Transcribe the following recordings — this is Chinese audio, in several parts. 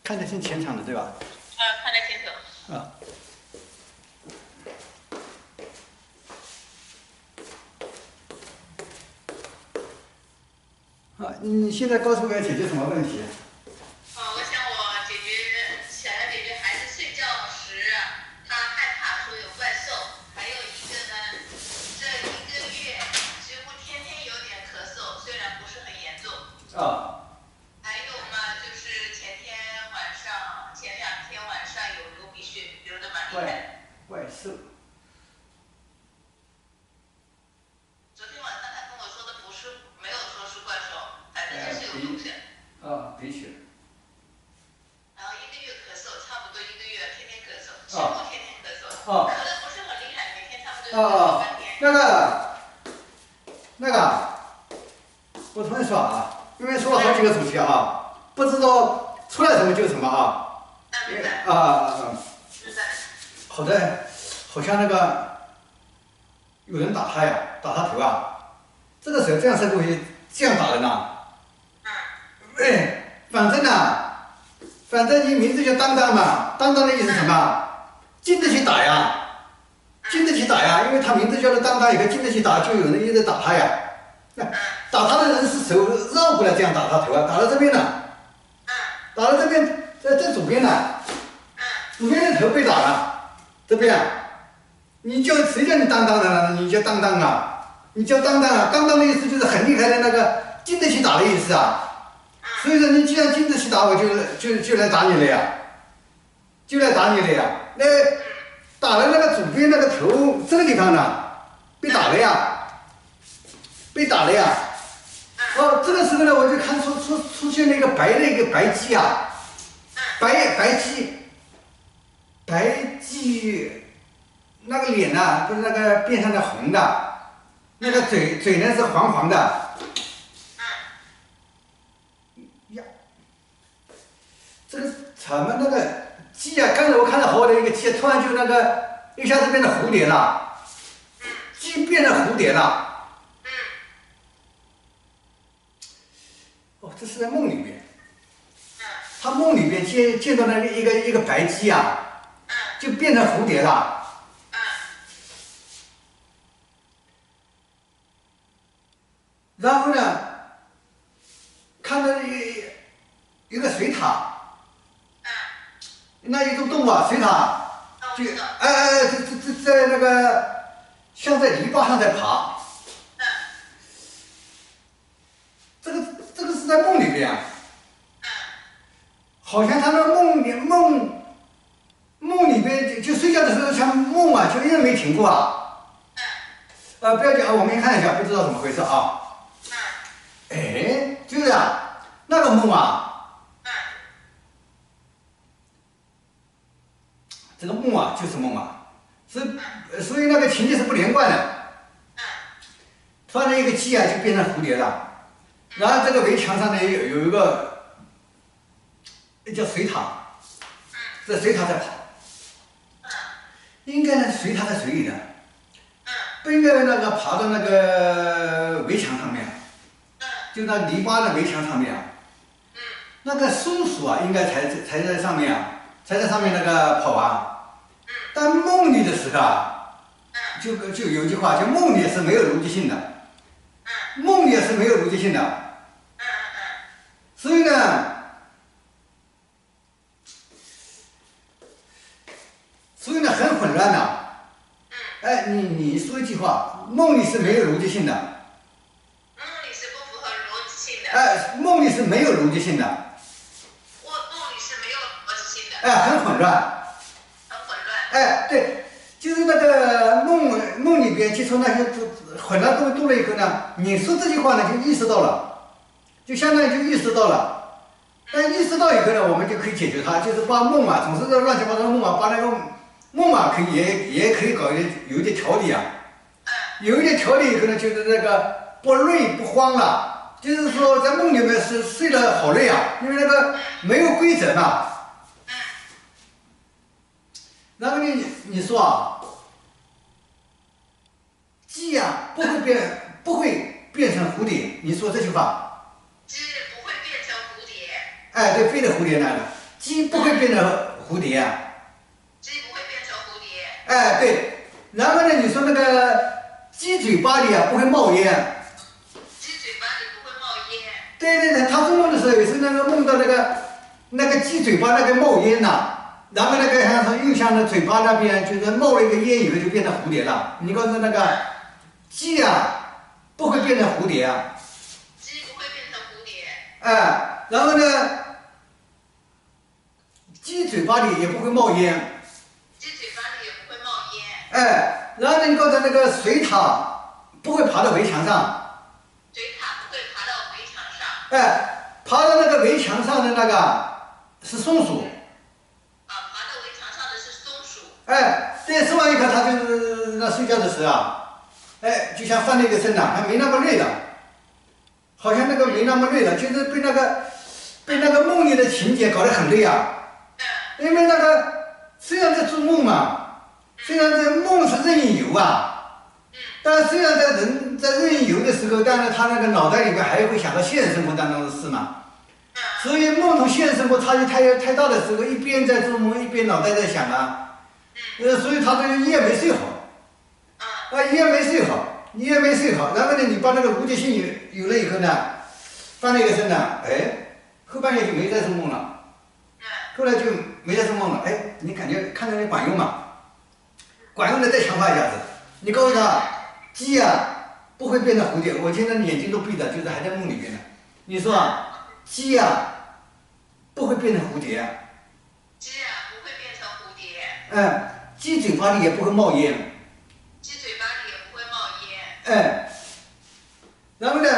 看得清前场的对吧？看得清楚。啊。啊，你现在告诉我要解决什么问题？我想想要解决孩子睡觉时他害怕说有怪兽，还有一个呢，这1个月几乎天天有点咳嗽，虽然不是很严重。啊。还有嘛，就是前2天晚上有流鼻血，流得蛮厉害的。怪兽。昨天晚上他跟我说的没有说是怪兽，反正就是有毒性。鼻血。然后1个月咳嗽，差不多1个月天天咳嗽，几乎天天咳嗽，咳得不是很厉害，每天差不多有咳嗽3天。那个，我同学说啊，因为说了好几个主题啊，不知道出来什么就什么啊。明白。明白。好的，好像那个有人打他呀，打他头啊，这个手这样是故意这样打人呐。反正你名字叫当当嘛，当当的意思什么？经得起打呀，经得起打呀，因为他名字叫做当当，以后经得起打，就有人一直打他呀。打他的人是手绕过来这样打他头啊，打到这边呢，打到这边，在左边呢，左边的头被打了，这边，你叫谁叫你当当的呢？你叫当当啊，你叫当当啊，当当的意思就是很厉害的那个经得起打的意思啊。所以说你既然经得起打，我就来打你了呀，那打了那个左边那个头这个地方呢，被打了呀。这个时候呢，我就看出现了一个白鸡啊，白鸡，那个脸呢，不是那个边上的红的，那个嘴呢是黄黄的。呀，这个怎么那个鸡啊？刚才我看到好好的一个鸡，突然就那个一下子变成蝴蝶了，鸡变成蝴蝶了。这是在梦里面，他梦里面见到那个一个白鸡啊，就变成蝴蝶了。然后呢，看到一个水獭，那一种动物啊，水獭，就在那个像在篱笆上在爬。这个是在梦里边啊，好像他那梦里边就睡觉的时候像梦啊，就一直没停过啊。不要紧啊，我们看一下，不知道怎么回事啊。就是啊，那个梦啊，这个梦啊就是梦啊，所以那个情节是不连贯的。突然一个鸡啊就变成蝴蝶了。然后这个围墙上呢有一个叫水獭，这水獭在跑，应该呢水獭在水里的，不应该那个爬到那个围墙上面，就那篱笆的围墙上面啊，那个松鼠啊应该才在上面啊，才在上面那个跑啊，但梦里的时候啊，就有一句话，就梦里是没有逻辑性的，梦里是没有逻辑性的。所以呢，很混乱的。你说一句话，梦里是没有逻辑性的。梦里是不符合逻辑性的。梦里是没有逻辑性的。梦里是没有逻辑性的。很混乱。对，就是那个梦里边接触那些混乱东西多了以后呢，你说这句话呢就意识到了。就相当于就意识到了，但意识到以后呢，我们就可以解决它，就是把梦啊，总是这乱七八糟的梦啊，把那个梦啊，也可以有一点调理啊，有一点调理以后呢，就是那个不累不慌了，就是说在梦里面是睡得好累啊，因为那个没有规则嘛。然后你说啊，鸡啊不会变成蝴蝶，你说这句话。鸡不会变成蝴蝶。对，飞的蝴蝶来了。鸡不会变成蝴蝶啊。鸡不会变成蝴蝶。哎，对。然后呢，你说那个鸡嘴巴里啊不会冒烟。鸡嘴巴里不会冒烟。对对对，他做梦的时候也是那个梦到那个鸡嘴巴那个冒烟呐、然后那个好像又像那嘴巴那边就是冒了一个烟以后就变成蝴蝶了。你告诉那个鸡啊不会变成蝴蝶啊。鸡不会变成蝴蝶。哎，然后呢，鸡嘴巴里也不会冒烟。鸡嘴巴里也不会冒烟。哎，然后呢，你告诉那个水獭不会爬到围墙上。水獭不会爬到围墙上。哎，爬到那个围墙上的那个是松鼠。爬到围墙上的是松鼠。哎，对，说完以后，他就是那睡觉的时候啊，哎，就像翻了一个身呐，还没那么累了，好像那个没那么累了，就是被那个梦里的情节搞得很累啊。因为那个虽然在做梦嘛，虽然这梦是任由啊，但虽然在人在任由的时候，但是他那个脑袋里面还会想到现实生活当中的事嘛。所以梦同现实生活差距太大的时候，一边在做梦，一边脑袋在想啊，所以他这个一夜没睡好，一夜没睡好，然后呢，你把那个无极性有了以后呢，翻了一个身呢，哎，后半夜就没再做梦了，后来就没再做梦了，哎，你感觉看着你管用吗？管用的再强化一下子，你告诉他，鸡啊不会变成蝴蝶，我现在眼睛都闭着，就是还在梦里边呢，你说啊。鸡啊，不会变成蝴蝶。鸡啊，不会变成蝴蝶。鸡嘴巴里也不会冒烟。鸡嘴巴里也不会冒烟。然后呢，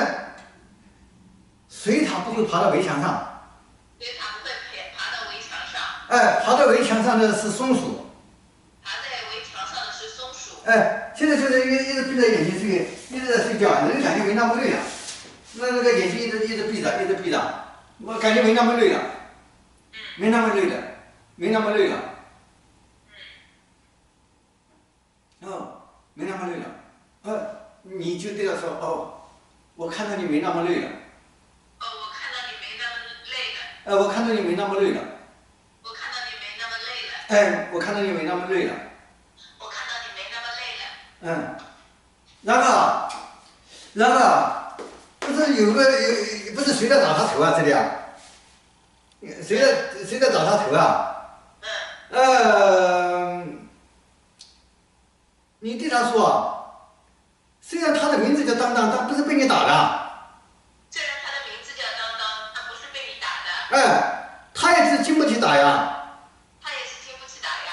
水獭不会爬到围墙上。水獭不会爬到围墙上。爬到围墙上的是松鼠。爬在围墙上的是松鼠。现在就是一直闭着眼睛睡，一直在睡觉，人感觉没那么累了。那个眼睛一直闭着，我感觉没那么累了，没那么累了，哦，没那么累了，你就对他说，哦，我看到你没那么累了，我看到你没那么累了，我看到你没那么累了，我看到你没那么累了，我看到你没那么累了，我看到你没那么累了，然后不是不是谁在找他头啊？这里啊，谁在找他头啊？你对他说，虽然他的名字叫当当，但不是被你打的。虽然他的名字叫当当，但不是被你打的。他也是经不起打呀。他也是经不起打呀。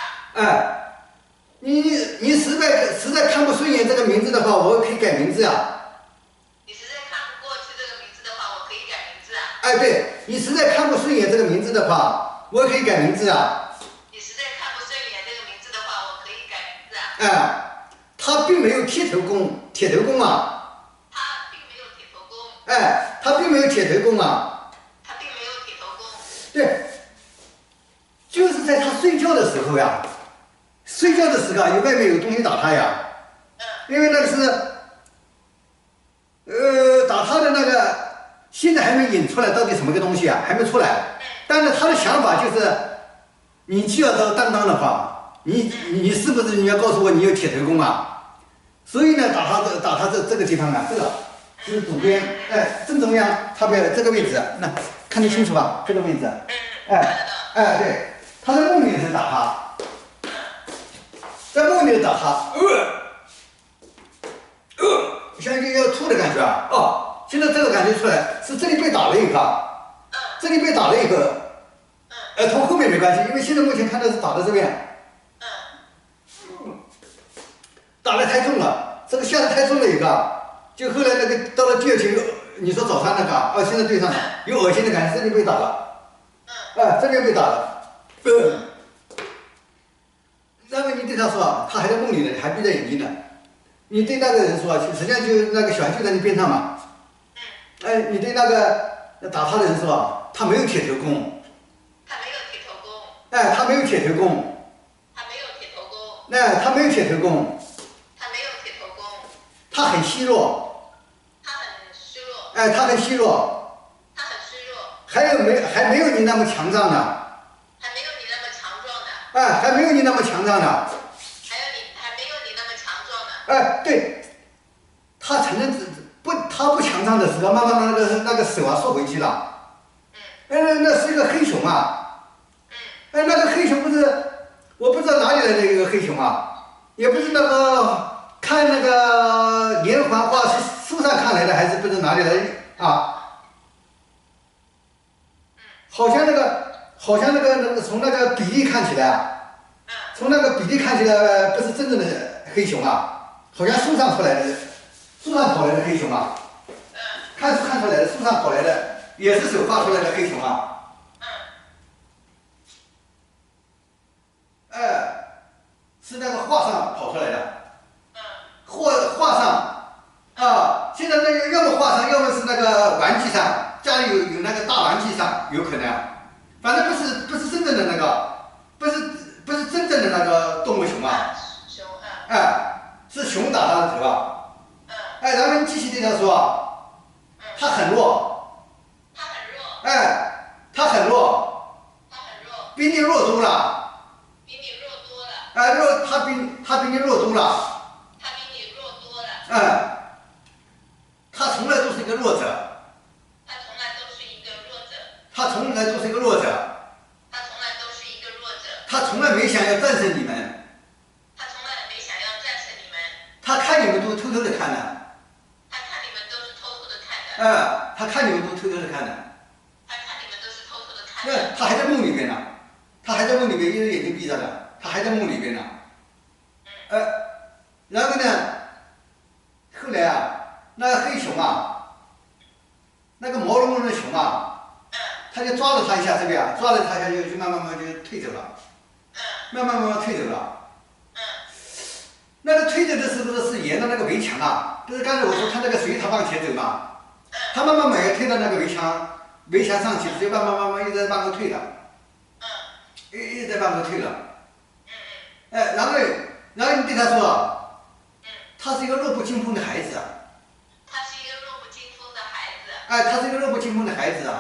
你实在看不顺眼这个名字的话，我可以改名字啊。你实在看不过去这个名字的话，我可以改名字啊。对，你实在看不顺眼这个名字的话，我可以改名字啊。你实在看不顺眼这个名字的话，我可以改名字啊。他并没有铁头功啊。他并没有铁头功。他并没有铁头功啊。他并没有铁头功。对，就是在他睡觉的时候呀，有外面有东西打他呀。因为那个是，打他的那个，现在还没引出来到底什么个东西啊，还没出来。但是他的想法就是，你既要当当的话，你是不是你要告诉我你有铁头功啊？所以呢，打他这个地方啊，这个是左边，正中央，差不多这个位置，那看得清楚吧？这个位置，对，他在梦里是打他，在梦里打他，像一个要吐的感觉啊！现在这个感觉出来是这里被打了一个，从后面没关系，因为现在目前看到是打到这边，打得太重了，这个下得太重了一个，就后来那个到了第二天，你说早上那个，现在对上了，有恶心的感觉，这里被打了，这边被打了，那么你对他说，他还在梦里呢，还闭着眼睛呢，你对那个人说，实际上就那个小孩就在你边上嘛，你对那个打他的人说，他没有铁头功，他没有铁头功，他没有铁头功，他很虚弱，还没有你那么强壮呢，哎，还没有你那么强壮呢。还没有你那么强壮呢。哎，对，他承认他不强壮的时候，慢慢那个手缩回去了。那是一个黑熊啊。那个黑熊不是，我不知道哪里来的一个黑熊啊，也不是那个看那个连环画是书上看来的，还是不知道哪里来的啊？好像那个从那个比例看起来啊，从那个比例看起来不是真正的黑熊啊，好像树上跑来的黑熊啊。看出来的，树上跑来的，也是手画出来的黑熊啊。是那个画上跑出来的。画上啊，现在那个要么画上，要么是那个玩具上，家里有那个大玩具上，有可能。反正不是真正的那个，不是真正的那个动物熊啊。熊是熊打他的头啊。然后你继续对他说。他很弱。他很弱。比你弱多了。他比你弱多了。他从来都是一个弱者。他从来都是一个弱者。他从来没想要战胜你们。他看你们都偷偷的看的。他看你们都偷偷的看的。他还在梦里边呢。一只眼睛闭着的，他还在梦里边呢。然后呢，后来啊，那个黑熊啊，那个毛茸茸的熊啊，他就抓了他一下，这个呀，抓了他一下就慢慢就退走了。慢慢退走了。那个退走的时候是沿着那个围墙啊，不是刚才我说他那个随他往前走嘛，他慢慢也推到那个围墙上去，就慢慢一直在往后退了。一直在往后退了。然后你对他说，他是一个弱不禁风的孩子啊。他是一个弱不禁风的孩子啊。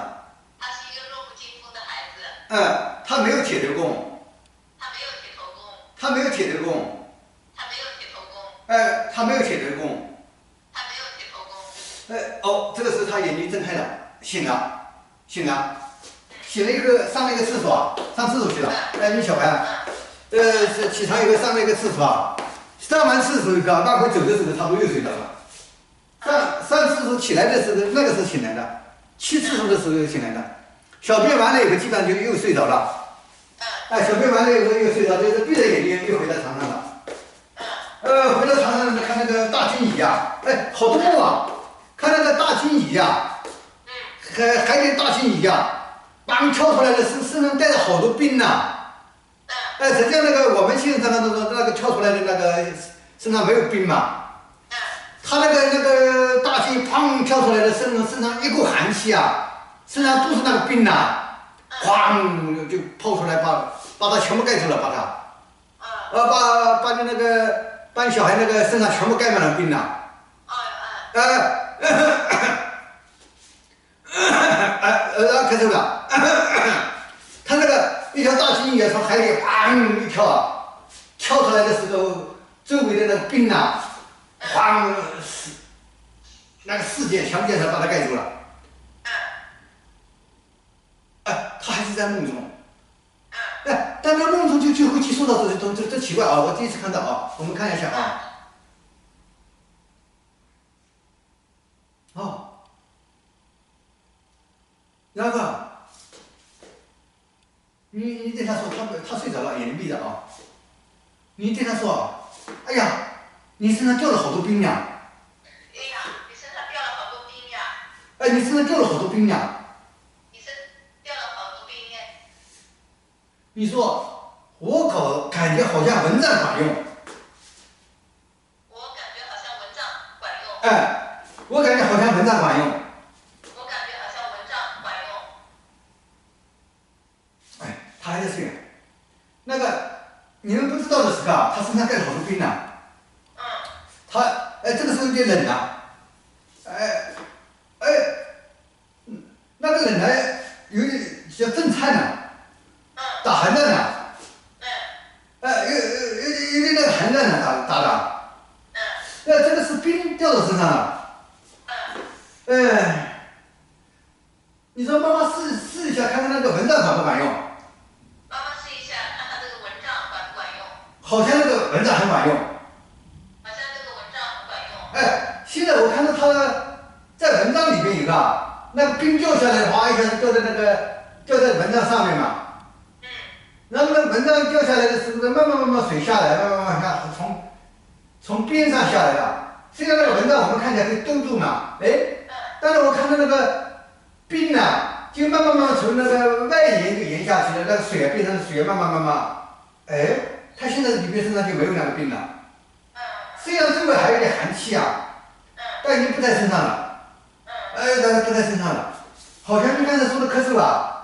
他没有铁头功。他没有铁头功。这个时候他眼睛睁开了，醒了以后上了一个厕所，上厕所去了。你小孩，起床以后上了一个厕所，上完厕所以后，那回走的时候差不多又睡着了。上厕所起来的时候，那个是醒来的，去厕所的时候又醒来的，小便完了以后基本上就又睡着了。小便完了以后又睡着，就是闭着眼睛又回到床上了。回到床上看那个大军蚁啊，好多梦啊，看那个大军蚁啊，海底大军蚁啊，刚跳出来的身上带着好多冰呐。实际上那个我们现在那个跳出来的那个身上没有冰嘛，他那个大军砰跳出来的身上一股寒气啊，身上都是那个冰呐，哐就抛出来把它全部盖住了，把你那个把你小孩那个身上全部盖满了冰呐。咳嗽了。他那个一条大金鱼从海里砰一跳啊，跳出来的时候，周围的那个冰呐，砰，那个世界全部变成把它盖住了。他还是在梦中。但那梦中就会去说到这奇怪啊！我第一次看到啊，我们看一下啊。然后你对他说，他睡着了，眼睛闭着啊。你对他说，哎呀，你身上掉了好多冰呀。你身上掉了好多冰呀。你身上掉了好多冰呀。你说，我感觉好像蚊帐管用。我感觉好像蚊帐管用。他还在睡。那个你们不知道的时候啊，他身上盖了好多冰呢。这个时候有点冷了。那个冷呢，有点像震颤呢，打寒战呢。你说妈妈试一下，看看那个蚊帐管不管用？妈妈试一下，看看这个蚊帐管不管用？好像那个蚊帐很管用。好像这个蚊帐很管用。哎，现在我看到他在蚊帐里边一个，那个冰掉下来，哗一下子掉在蚊帐上面嘛。然后那蚊帐掉下来的时候，慢慢水下来，慢慢下，从边上下来了。虽然那个蚊帐我们看起来可以冻住嘛，哎，但是我看到那个冰呢，就慢慢从那个外沿就沿下去了，那个水变成水慢慢，哎，它现在里边身上就没有那个冰了。虽然周围还有点寒气啊，但已经不在身上了。不在身上了，好像你刚才说的咳嗽啊。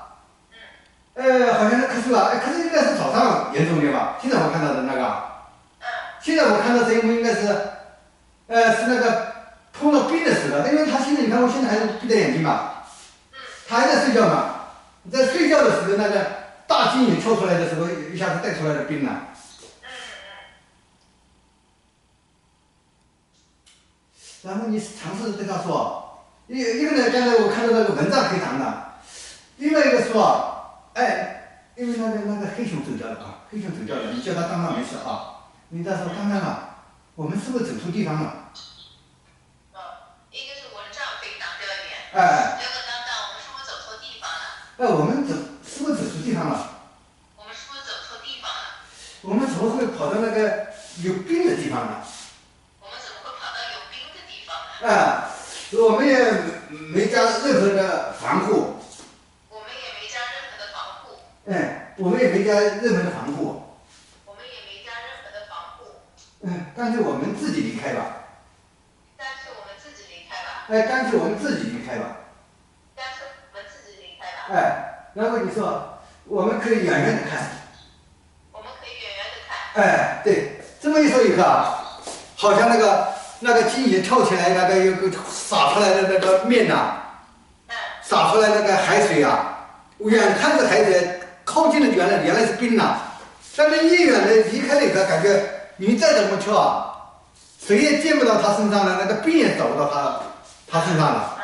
好像是咳嗽啊，咳嗽应该是早上严重点吧？现在我看到的那个，现在我看到这一幕应该是，是那个碰到冰的时候，因为他现在你看我现在还是闭着眼睛嘛，他还在睡觉嘛，在睡觉的时候那个大金鱼跳出来的时候，一下子带出来的冰了。然后你尝试对他说，一个呢，刚才我看到那个蚊帐可以挡的，另外一个说。因为那个黑熊走掉了啊，黑熊走掉了，你叫他当当没事啊。你再说当当啊，我们是不是走错地方了？一个是蚊帐可以挡掉一点。第二个当当，我们是不是走错地方了？我们是不是走错地方了？我们是不是走错地方了？我们怎么会跑到那个有冰的地方呢？我们怎么会跑到有冰的地方呢？我们也没加任何的防护。我们也没加任何的防护。我们也没加任何的防护。干脆我们自己离开吧。干脆我们自己离开吧。干脆我们自己离开吧。干脆我们自己离开吧。然后你说，我们可以远远的看。我们可以远远的看。对，这么一说以后啊，好像那个金鱼跳起来，那个有个洒出来的那个面呐，洒出来那个海水啊，远看着海水。靠近的原来是冰呐，但是一远的离开了以后，感觉你再怎么跳啊，水也溅不到他身上了，那个冰也找不到他身上了，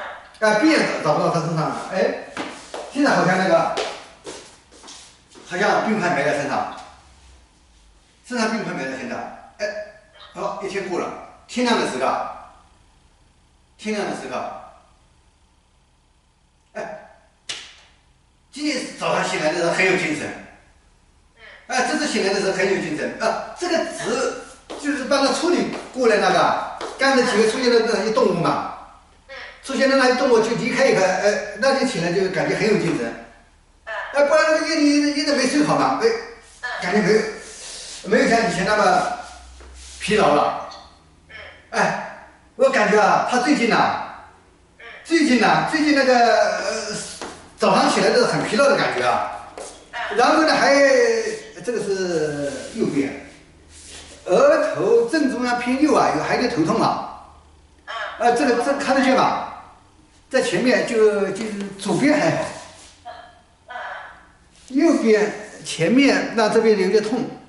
冰也找不到他身上了，现在好像好像冰块没在身上冰块没在身上，好，一天过了，天亮的时候，今天早上醒来的时候很有精神，这次醒来的时候很有精神，这个值就是帮他处理过来那个，刚才几个出现的那些动物嘛，出现的那些动物就离开以后，那天起来就感觉很有精神，不然你一直没睡好嘛，感觉没有像以前那么疲劳了，我感觉啊，他最近那个早上起来都是很疲劳的感觉啊，然后呢这个是右边，额头正中央偏右啊，还有点头痛啊，这看得见吧？在前面就是左边还好，右边前面那这边有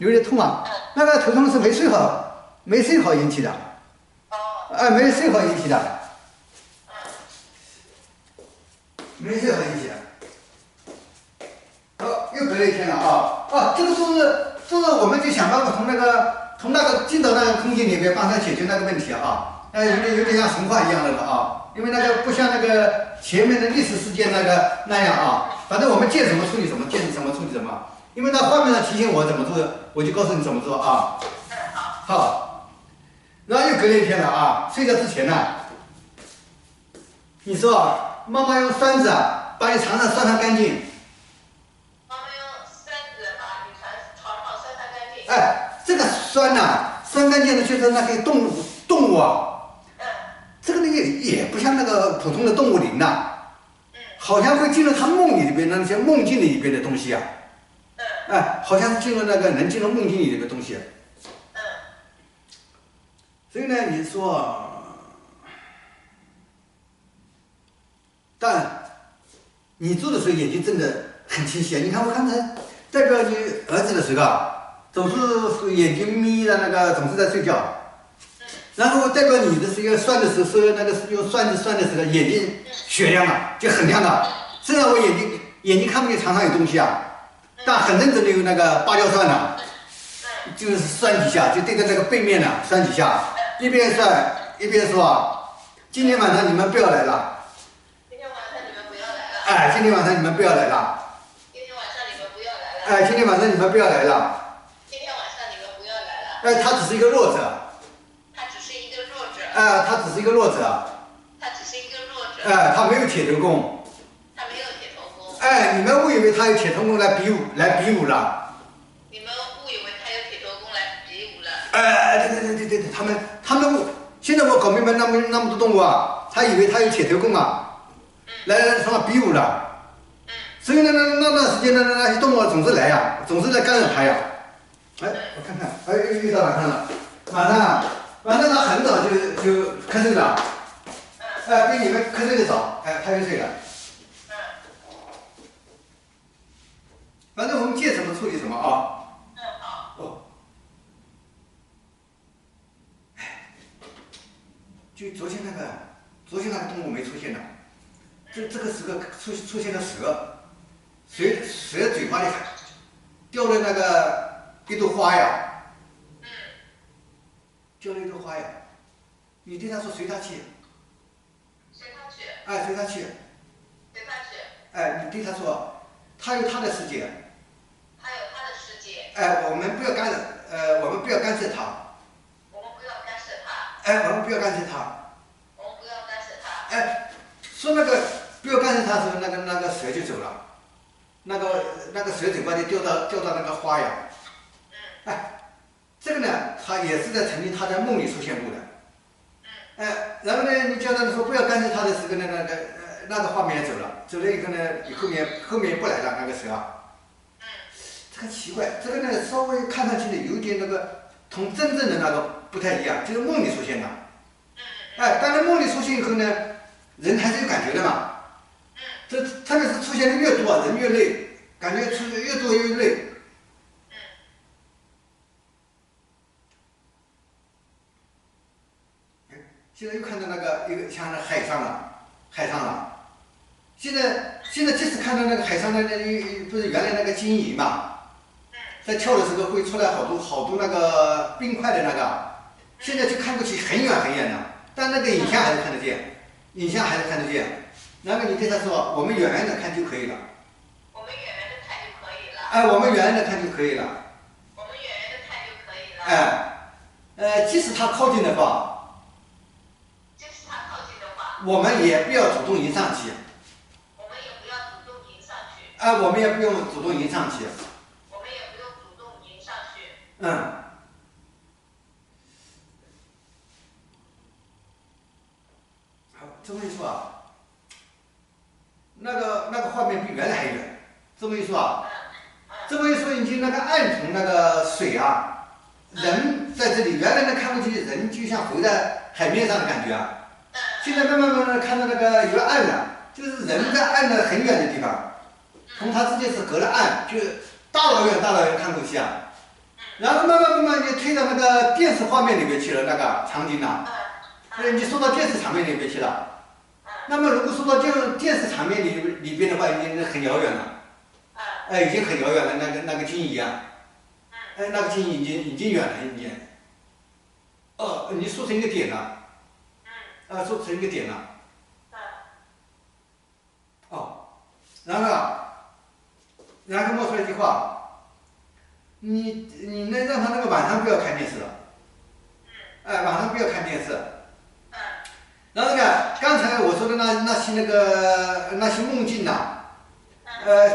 点痛啊，那个头痛是没睡好引起的，没睡好引起的。没事，很引起的。好，又隔了一天了啊！这个就是我们就想办法从那个进到那个空间里面帮他解决那个问题啊！有点像神话一样的了啊！因为那个不像那个前面的历史事件那样啊，反正我们见什么处理什么，见什么处理什么。因为那画面上提醒我怎么做，我就告诉你怎么做啊！好，然后又隔了一天了啊！睡觉之前呢，你说。妈妈用栓子把你床上涮干净。妈妈用栓子把你床上涮干净。这个栓涮干净的就是那些动物啊。这个也不像那个普通的动物灵呐。好像会进入他梦里边那些梦境里边的东西啊。好像是能进入梦境里的东西。所以呢，你说。但你做的时候眼睛睁得很清晰，你看我刚才代表你儿子的时候，总是眼睛眯的总是在睡觉，然后代表你的时候涮的时候，那个用涮子涮的时候，眼睛雪亮了，就很亮了，虽然我眼睛看不见，常常有东西啊，但很认真的用那个芭蕉扇呢，就是扇几下，就对着那个背面呢扇几下，一边扇一边说啊，今天晚上你们不要来了。今天晚上你们不要来了。哎，今天晚上你们不要来了。今天晚上你们不要来了。哎，今天晚上你们不要来了。今天晚上你们不要来了。哎，他只是一个弱者。他只是一个弱者。哎，他只是一个弱者。他只是一个弱者。哎，他没有铁头功。他没有铁头功。哎，你们误以为他有铁头功来比武了。你们误以为他有铁头功来比武了。哎，对，他们现在我搞明白那么多动物啊，他以为他有铁头功啊，来什么比武了。所以那段时间那些动物总是来呀，总是来干扰他呀。哎，我看看，哎，又到晚上了。晚上他很早就瞌睡了。哎，比你们瞌睡的早，哎，他就睡了。反正我们见什么处理什么啊。好。哦。就昨天那个动物没出现了，这个时候出现了蛇。蛇嘴巴里掉了那个一朵花呀，掉了一朵花呀，你对他说随他去，随他去，哎，随他去，随他去，哎，你对他说，他有他的世界，他有他的世界，哎，我们不要干涉他，我们不要干涉他，哎，我们不要干涉他，我们不要干涉他，哎，说那个不要干涉他的时候，那个蛇就走了。那个蛇嘴巴里掉到那个花呀，哎，这个呢，他也是曾经他在梦里出现过的，哎，然后呢，你叫他说不要干涉他的时候呢，那个画面也走了以后呢，后面不来了那个蛇，这个奇怪，这个呢稍微看上去呢有点那个同真正的那个不太一样，就是梦里出现的，哎，当然梦里出现以后呢，人还是有感觉的嘛。这特别是出现的越多，人越累，感觉出越多越累。现在又看到一个像那海上了。现在即使看到那个海上的不是原来那个金鱼嘛，在跳的时候会出来好多那个冰块的那个，现在就看过去很远的，但那个影像还是看得见，然后你对他说，我们远远的看就可以了。我们远远的看就可以了。哎，我们远远的看就可以了。我们远远的看就可以了。哎，即使他靠近的话，我们也不要主动迎上去。我们也不要主动迎上去。哎，我们也不用主动迎上去。我们也不用主动迎上去。好，这么一说啊。那个画面比原来还远，这么一说，已经那个暗从那个水啊，人在这里，原来看过去人就像浮在海面上的感觉啊，现在慢慢看到那个有岸了，就是人在岸的很远的地方，从他之间是隔了岸，就大老远看过去啊，然后慢慢就推到那个电视画面里面去了，那个场景呐，你说到电视场面里面去了。那么，如果说到电视场面里边的话，已经很遥远了，哎，已经很遥远了。那个金鱼啊，哎，那个金鱼已经远了，已经。哦，你说成一个点了，说成一个点了。哦，然后冒出来一句话，你能让他那个晚上不要看电视了，哎，晚上不要看电视。然后呢，刚才我说的那些梦境呐，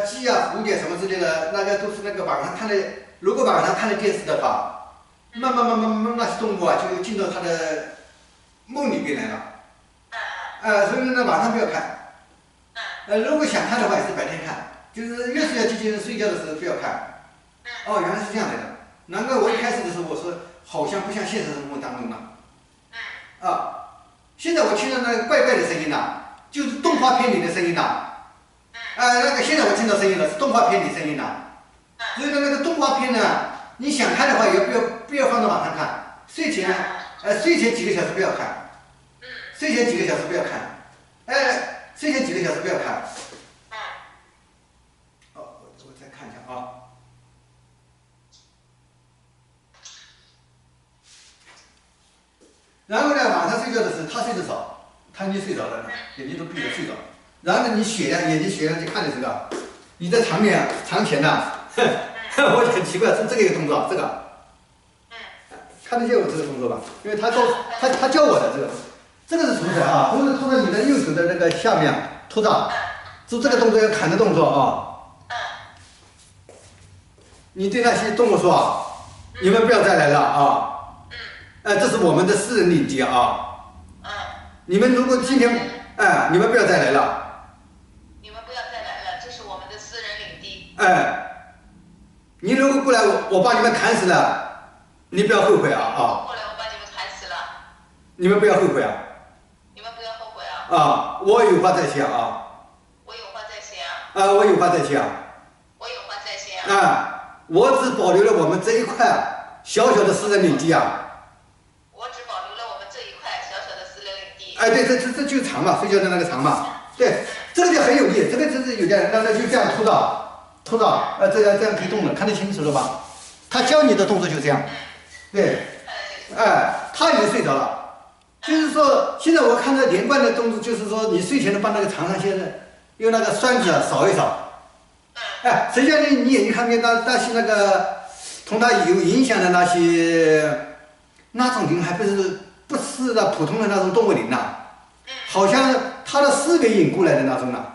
鸡啊、蝴蝶什么之类的，那个都是那个晚上看的。如果晚上看了电视的话，慢慢那些动物啊就进到他的梦里边来了。所以呢晚上不要看。如果想看的话也是白天看，就是越是要接近睡觉的时候不要看。哦，原来是这样来的。难怪我一开始的时候我说好像不像现实生活当中的。现在我听到那个怪怪的声音了，就是动画片里的声音了。现在我听到声音了，是动画片里声音了。所以那个动画片呢，你想看的话，也不要放到晚上看，睡前几个小时不要看。睡前几个小时不要看。觉的是他睡得早，他已经睡着了，眼睛都闭着睡着。然后呢，你血呀，眼睛血呀就看着这个，你在床前呢，我就很奇怪，是这个一个动作，这个，看得见我这个动作吧？因为他教我的这个是图层啊，都是拖着你的右手的那个下面拖着，就这个动作要砍的动作啊。你对那些动物说啊，你们不要再来了啊。这是我们的私人领地啊。你们如果今天，你们不要再来了。你们不要再来了，这是我们的私人领地。你如果过来，我把你们砍死了，你不要后悔啊！过来，我把你们砍死了。你们不要后悔啊！你们不要后悔啊！我有话在先啊！我有话在先啊！我有话在先啊！我有话在先啊！我只保留了我们这一块小小的私人领地啊！我只保留了我们这一块小小的私人领地。对，这就是床嘛，睡觉的那个床嘛。对，这个就很有力，这个就是有点，那就这样拖着，这样可以动了，看得清楚了吧？他教你的动作就这样。对，他已经睡着了，就是说，现在我看到连贯的动作，就是说，你睡前的把那个床上现在用那个栓子扫一扫。实际上你眼睛看不见那些那个同他有影响的那些那种灵，还不是那普通的那种动物灵呐，好像他的思维引过来的那种了。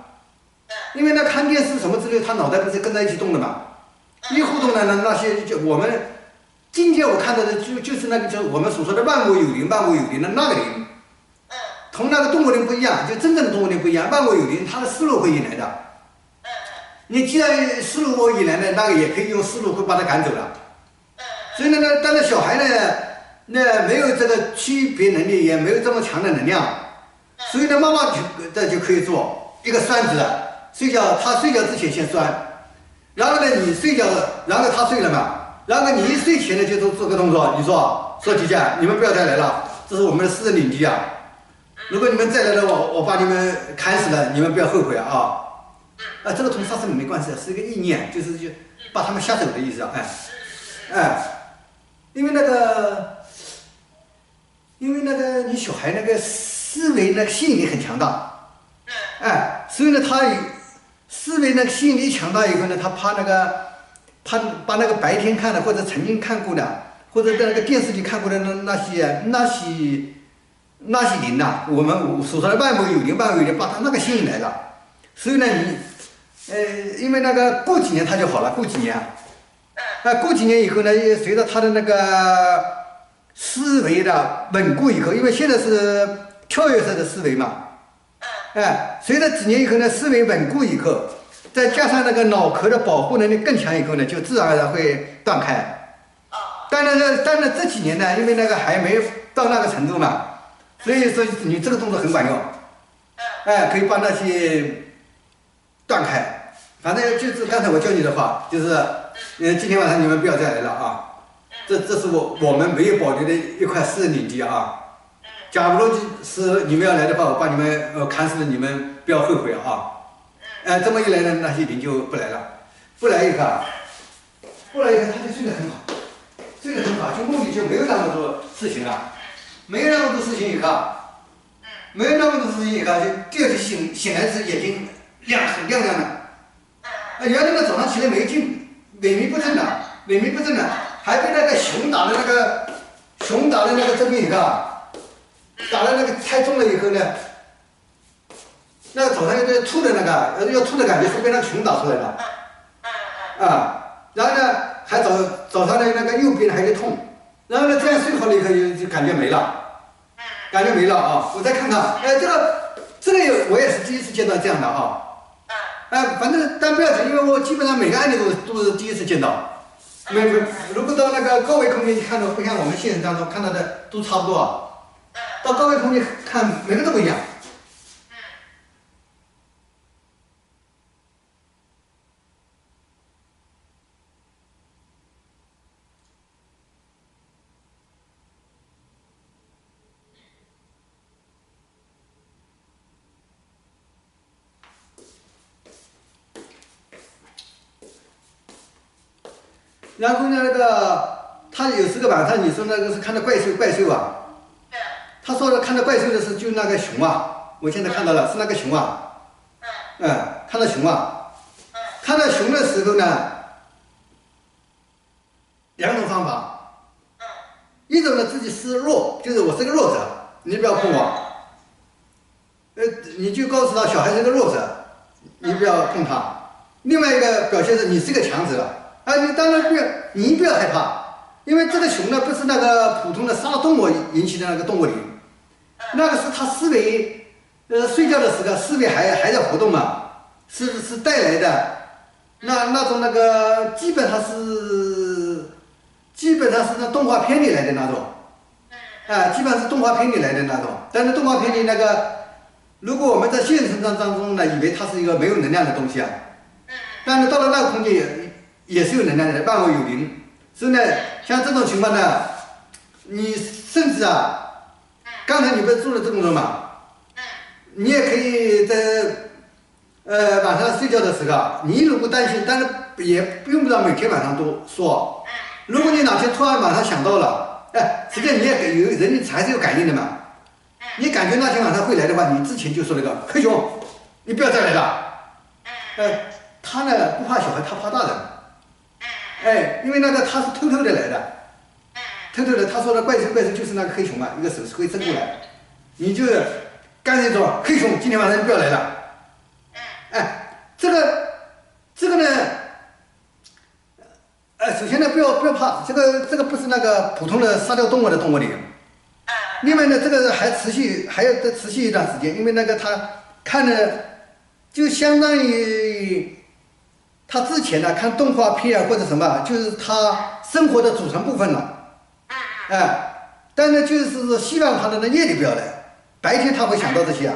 因为那看电视什么之类，他脑袋不是跟在一起动的嘛，一互动的那些就我们今天我看到的就是那个就是我们所说的万物有灵的那个灵，同那个动物灵不一样，就真正的动物灵不一样，万物有灵，它的思路会引来的。你既然思路我引来的那个也可以用思路会把它赶走了。所以呢，但是小孩呢，那没有这个区别能力，也没有这么强的能量，所以呢，妈妈就可以做一个栓子，他睡觉之前先栓，然后呢，你睡觉，然后他睡了嘛，然后你一睡前呢就做个动作，你说姐姐，你们不要再来了，这是我们的私人领地啊，如果你们再来了，我把你们砍死了，你们不要后悔啊。这个同杀生没关系，是一个意念，就把他们吓走的意思啊，因为那个你小孩那个思维那个吸引力很强大，所以呢，他思维那个吸引力强大以后呢，他怕把那个白天看的或者曾经看过的，或者在那个电视里看过的那些灵呐，我们所说的万物有灵，把他那个吸引来了。所以呢，因为那个过几年他就好了，过几年以后呢，随着他的那个思维的稳固以后，因为现在是跳跃式的思维嘛，随着几年以后呢，思维稳固以后，再加上那个脑壳的保护能力更强以后呢，就自然而然会断开。但是这几年呢，因为那个还没到那个程度嘛，所以说你这个动作很管用，可以把那些断开。反正就是刚才我教你的话，就是今天晚上你们不要再来了啊！这是我们没有保留的一块私人领地啊！假如是你们要来的话，我把你们砍死了，你们不要后悔啊！这么一来呢，那些灵就不来了，不来一个他就睡得很好，就梦里就没有那么多事情了，没有那么多事情以后，就第二天醒来时眼睛很亮的。原来呢早上起来没劲，萎靡不振的，还被那个熊打了那个这边一个，打了那个太重了以后呢，那个早上要吐的要吐的感觉是被那个熊打出来的，然后呢还早上的那个右边还有痛，然后呢这样睡好了以后就感觉没了啊，我再看看，这个我也是第一次见到这样的啊。反正但不要紧，因为我基本上每个案例都是第一次见到。如果到那个高维空间去看到，不像我们现实当中看到的都差不多啊。到高维空间看，每个都不一样。然后呢，他有时个晚上你说那个是看到怪兽啊，他说的看到怪兽的是就那个熊啊，我现在看到了是那个熊啊，看到熊啊，看到熊的时候呢，两种方法，一种呢自己示弱，就是我是个弱者，你不要碰我，你就告诉他小孩是个弱者，你不要碰他。另外一个表现是你是个强者，你当然你不要害怕，因为这个熊呢不是那个普通的杀动物引起的那个动物灵，那个是他思维，睡觉的时候思维还在活动嘛，是带来的，那种那个基本上是那动画片里来的那种，基本上是动画片里来的那种，但是动画片里那个，如果我们在现实当中呢，以为它是一个没有能量的东西啊。但是到了那个空间也是有能量的，万物有灵。所以呢，像这种情况呢，你甚至刚才你不是做了这种了嘛？你也可以在晚上睡觉的时候，你如果担心，但是也用不着每天晚上都说。如果你哪天突然晚上想到了，实际上你也有人还是有感应的嘛。你感觉那天晚上会来的话，你之前就说了个黑熊，你不要再来了。他呢不怕小孩，他怕大人。因为那个他是偷偷的来的，偷偷的他说的怪兽就是那个黑熊啊，一个手会伸过来，你就干脆说黑熊今天晚上你不要来了。这个呢，首先呢不要怕，这个不是那个普通的杀掉动物的动物灵。另外呢，这个还要持续一段时间，因为那个他看的就相当于。他之前呢看动画片或者什么，就是他生活的组成部分了，但是就是希望他的夜里不要来，白天他会想到这些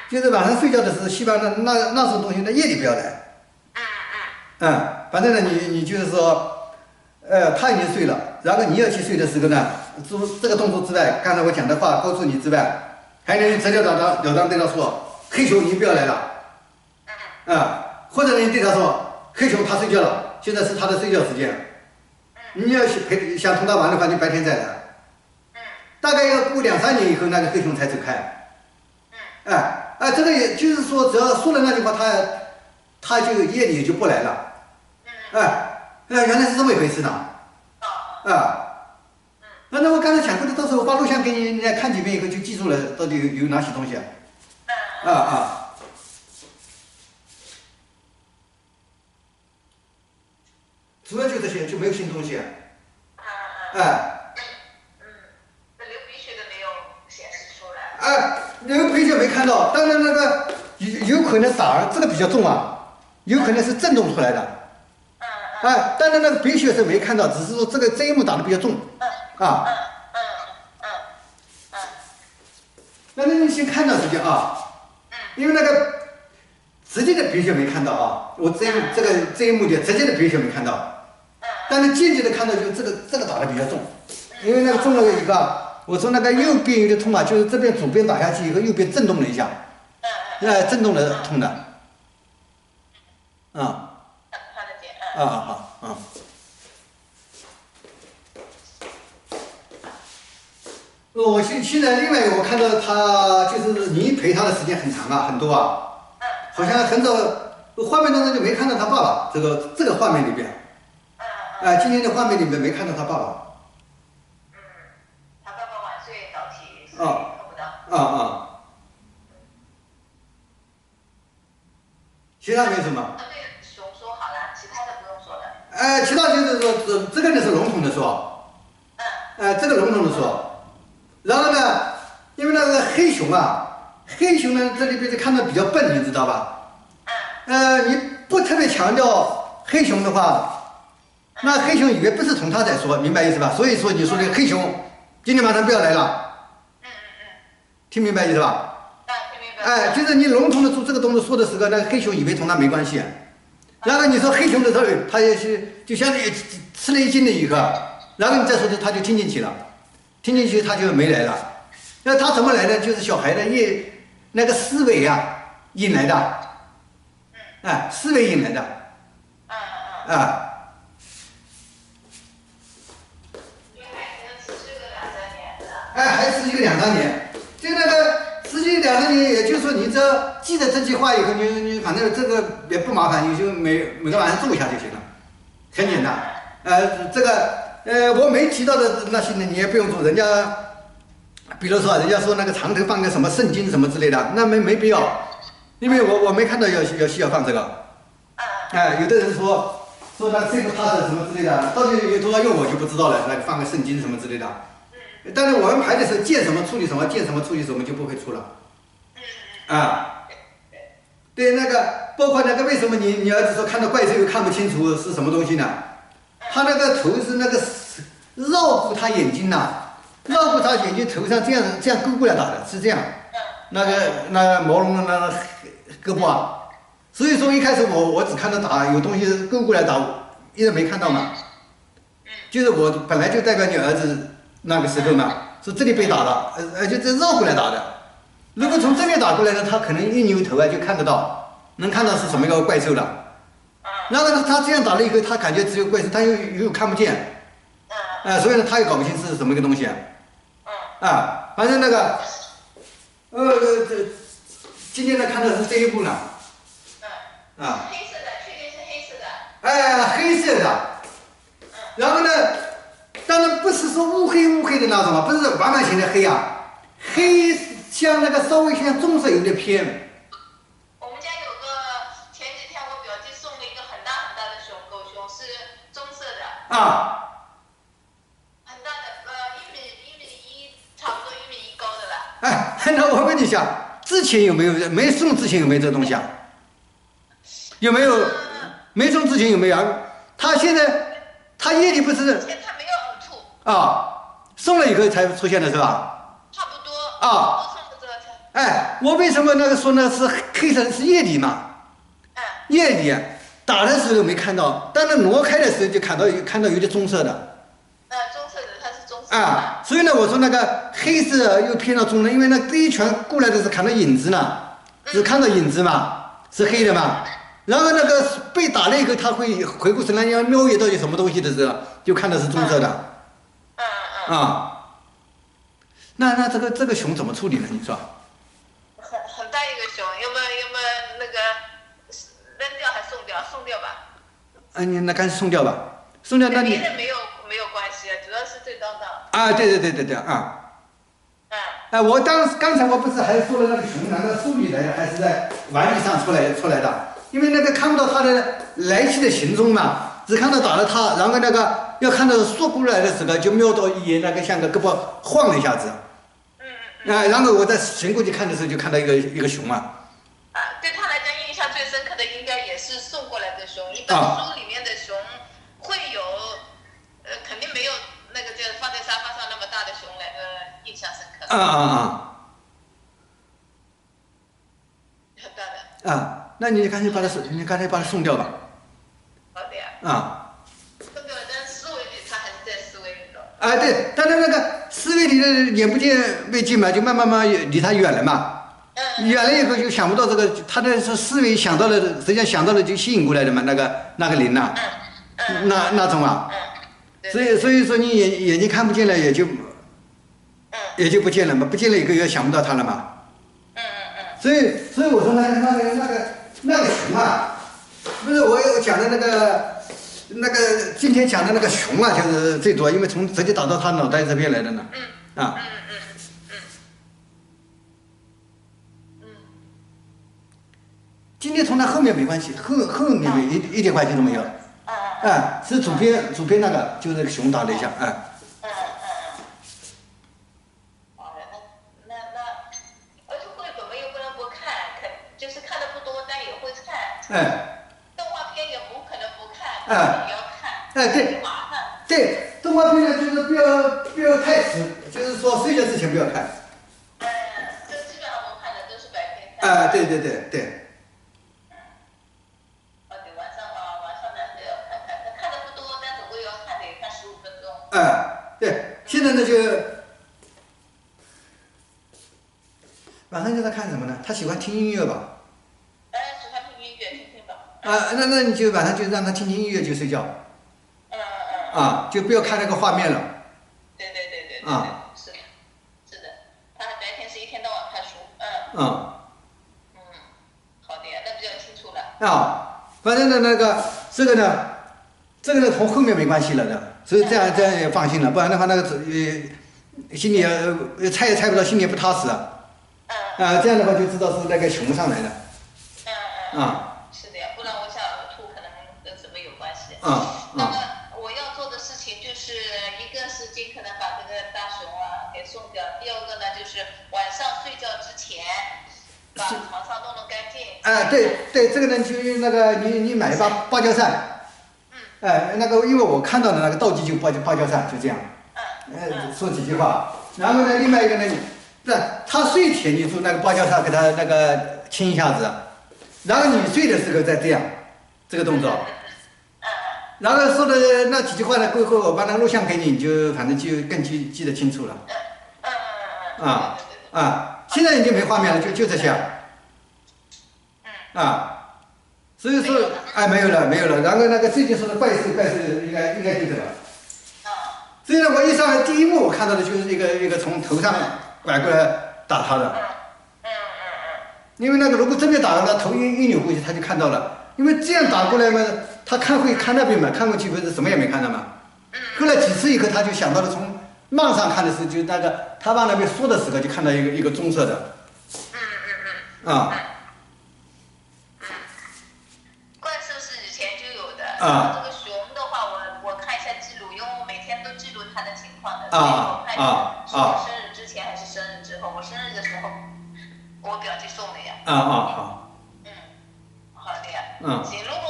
就是晚上睡觉的时候希望那种东西夜里不要来，反正呢你就是说，他已经睡了，然后你要去睡的时候呢，除这个动作之外，刚才我讲的话告诉你之外，还能直截了当对他说，黑熊你不要来了，或者你对他说，黑熊他睡觉了，现在是他的睡觉时间，你要想同他玩的话，你白天再来。大概要过2-3年以后，那个黑熊才走开。这个也就是说，只要说了那句话，他就夜里就不来了。原来是这么一回事呢。那我刚才讲过的，到时候发录像给你看几遍以后就记住了，到底有哪些东西主要就这些，就没有新东西。流鼻血的没有显示出来。流鼻血没看到，当然那个有可能这个比较重有可能是震动出来的。但是那个鼻血是没看到，只是说这一幕打的比较重。那你先看段时间因为那个直接的鼻血没看到我这一幕的直接的鼻血没看到。但是间接的看到就这个打的比较重，因为那个中了一个，我从那个右边有点痛就是这边左边打下去以后右边震动了一下，震动了痛的，看得见，好。我现在另外一个我看到他就是你陪他的时间很长很多好像很早画面当中就没看到他爸爸这个画面里边。今天的画面里面没看到他爸爸。他爸爸晚睡早起，所以看不到。其他没什么。对熊说好了，其他的不用说了。其他就是说这个呢是笼统的说。这个笼统的说。然后呢，因为那个黑熊呢这里边就看到比较笨，你知道吧？你不特别强调黑熊的话。那黑熊以为不是从他在说，明白意思吧？所以说你说的黑熊，今天晚上不要来了。听明白意思吧？听明白。就是你笼统的做这个动作说的时候，那个黑熊以为同他没关系。然后你说黑熊的时候，他也是就相当于吃了一惊的一个，然后你再说的他就听进去了，听进去他就没来了。那他怎么来呢？就是小孩的那个思维引来的。思维引来的。哎，还十几个两三年，就那个十几两三年，也就是说你这记得这句话以后，你反正这个也不麻烦，你就每个晚上做一下就行了，很简单。这个我没提到的那些呢，你也不用做，人家。比如说，人家说那个床头放个什么圣经什么之类的，那没必要，因为我没看到要需要放这个。哎，有的人说那个睡不踏实什么之类的，到底有多少用我就不知道了。那个放个圣经什么之类的，但是我们排的时候见什么处理什么，见什么处理什么就不会出了。啊，对，那个包括那个为什么你儿子说看到怪兽又看不清楚是什么东西呢？他那个头是那个绕过他眼睛呐。绕过他眼睛头上这样勾过来打的，是这样，那个毛绒的那个胳膊啊，所以说一开始我只看到打有东西勾过来打，一直没看到嘛，就是我本来就代表你儿子那个时候嘛，是这里被打了，就这绕过来打的，如果从这边打过来呢，他可能一扭头啊就看得到，能看到是什么个怪兽了，然后呢他这样打了以后，他感觉只有怪兽，他又看不见，所以呢他也搞不清是什么一个东西。反正那个，今天呢看的是这一部呢，黑色的，确定是黑色的。哎，黑色的，然后呢，当然不是说乌黑的那种啊，不是完全的黑啊，黑像那个稍微像棕色有点偏。我们家有个前几天我表弟送了一个很大的狗熊，是棕色的。那我问你一下，之前有没送之前有没有这东西啊？有没有？没送之前有没有？他现在他夜里不是？他没有呕吐。送了以后才出现的是吧？差不多。送的这个才。我为什么那个说那是黑色是夜里嘛？夜里打的时候没看到，但是挪开的时候就看到有点棕色的。所以呢，我说那个黑色又偏到棕了，因为那第一拳过来的是看到影子呢，是看到影子嘛，是黑的嘛。然后那个被打了以后，他会回过神来要瞄一到底什么东西的时候，就看的是棕色的。那这个熊怎么处理呢？你说？很大一个熊，要么那个扔掉还送掉？送掉吧。你那干脆送掉吧，送掉那你。别的没有关系，主要是对当当。对我刚才我不是还说了那个熊哪个处理的，还是在玩具上出来的，因为那个看不到它的来去的行踪嘛，只看到打了它，然后那个要看到缩过来的时候就瞄到一眼那个像个胳膊晃了一下子，然后我在行过去看的时候就看到一个熊啊。对他来讲印象最深刻的应该也是送过来的熊，一本书里面的熊会有，肯定没有那个就是放在沙发上那么大的熊来的印象深刻。很大的。那你干脆把它送掉吧。好的呀。送掉了，但是思维里它还是在思维里头。对，但是那个思维里的眼不见为净嘛，就慢慢离它远了嘛。远了以后就想不到这个，他的思维想到了，实际上想到了就吸引过来的嘛，那个灵呐，那种啊。所以说你眼睛看不见了，也就不见了嘛，不见了以后也想不到它了嘛。所以我说那个熊啊，不是我讲的那个今天讲的那个熊啊，就是最多，因为从直接打到他脑袋这边来的呢。今天从他后面没关系，后面一点关系都没有。是左边那个，就是那个熊打了一下。而且绘本嘛又不能不看，就是看的不多，但也会看。动画片也不可能不看，也要看。对。麻烦。对，动画片呢就是不要太迟，就是说睡觉之前不要看。这基本上我看的都是白天看。对。晚上呢都要看的不多，但总归要看得看15分钟。对，现在呢就晚上就在看什么呢？他喜欢听音乐吧？喜欢听音乐，听吧。那你就晚上就让他听音乐就睡觉。就不要看那个画面了。对。是的。嗯。好的呀，那比较清楚了。反正呢这个呢从后面没关系了的，所以这样也放心了，不然的话心里猜也猜不到，心里也不踏实这样的话就知道是那个熊上来的。是的呀，不然我想兔可能跟什么有关系。那么我要做的事情就是一个是尽可能把这个大熊给送掉，第二个呢就是晚上睡觉之前把床上弄干净。对，这个呢就那个你买芭蕉扇。因为我看到的那个倒计就芭蕉扇就这样。说几句话，然后呢，另外一个呢，他睡前你说那个芭蕉扇给他那个亲一下子，然后你睡的时候再这样，这个动作。然后说的那几句话呢，过后我把那个录像给你，你就反正就更记得清楚了。现在已经没画面了，就这些。所以说，没有了。然后那个最近说的怪兽应该就这个。所以呢，我一上来第一幕我看到的就是一个从头上拐过来打他的。因为那个如果真的打了，头一扭过去他就看到了。因为这样打过来嘛，他会看那边嘛，看过去不是什么也没看到嘛。后来几次以后，他就想到了从网上看的时候，就那个他往那边说的时候，就看到一个棕色的。怪兽是以前就有的。这个熊的话，我看一下记录，因为我每天都记录它的情况的。我看一下是我生日之前还是生日之后？我生日的时候，我表弟送的呀。好。好的呀。行，如果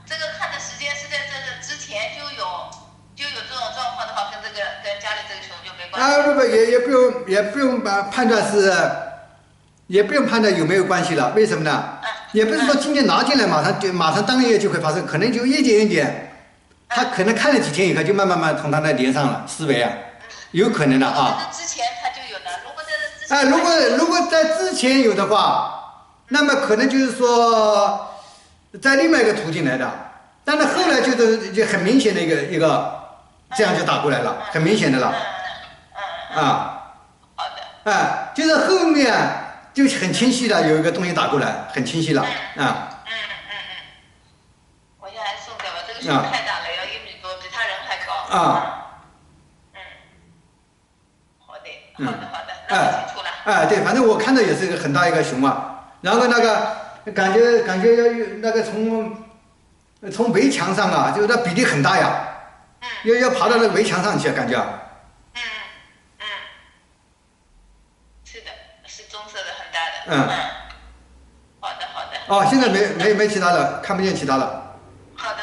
这个看的时间是在这个之前就有这种状况的话，跟家里这个熊就没关系。也不用判断也不用判断有没有关系了。为什么呢？也不是说今天拿进来马上当夜就会发生，可能就一点，他可能看了几天以后就慢慢从他那连上了思维有可能的之前他就有的，如果在这之前如果在之前有的话，那么可能就是说在另外一个途径来的，但是后来就很明显的一个这样就打过来了，很明显的了。好的。就是后面就很清晰的有一个东西打过来，很清晰了。我现在还送掉吧，这个熊太大了，要1米多，比他人还高。好的，那我清楚了。对，反正我看到也是一个很大一个熊然后那个感觉要那个从围墙上就是那比例很大呀。要爬到那个围墙上去感觉。是的，是棕色的，很大的。好的。现在没其他的，看不见其他了。好的。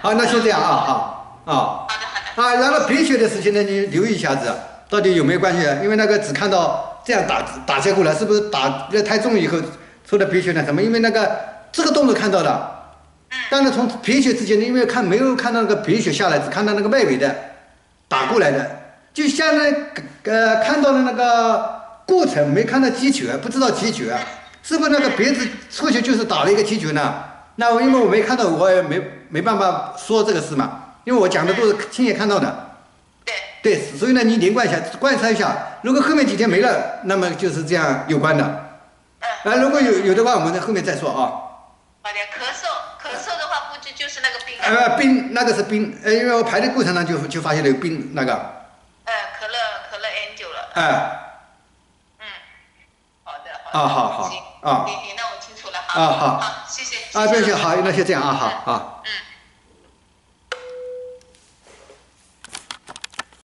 好，那先这样好的。然后别学的事情呢，你留意一下子，到底有没有关系？因为那个只看到这样打下过来，是不是打得太重以后出了别血呢？什么？因为那个这个动作看到的。但是从别血之前，因为没有看到那个别血下来，只看到那个外围的打过来的，就像看到了那个过程，没看到击球不知道击球是不是那个别子出去就是打了一个击球呢？那因为我没看到，我也没办法说这个事嘛，因为我讲的都是亲眼看到的。对，所以呢，你连贯一下，观察一下，如果后面几天没了，那么就是这样有关的。如果有的话，我们在后面再说好的，咳嗽的话，估计就是那个冰。冰那个是冰，因为我排的过程上就发现了有冰那个。咳了 N9了。好的。好。行，那我清楚了。好，谢谢。不用谢，好，那就这样好。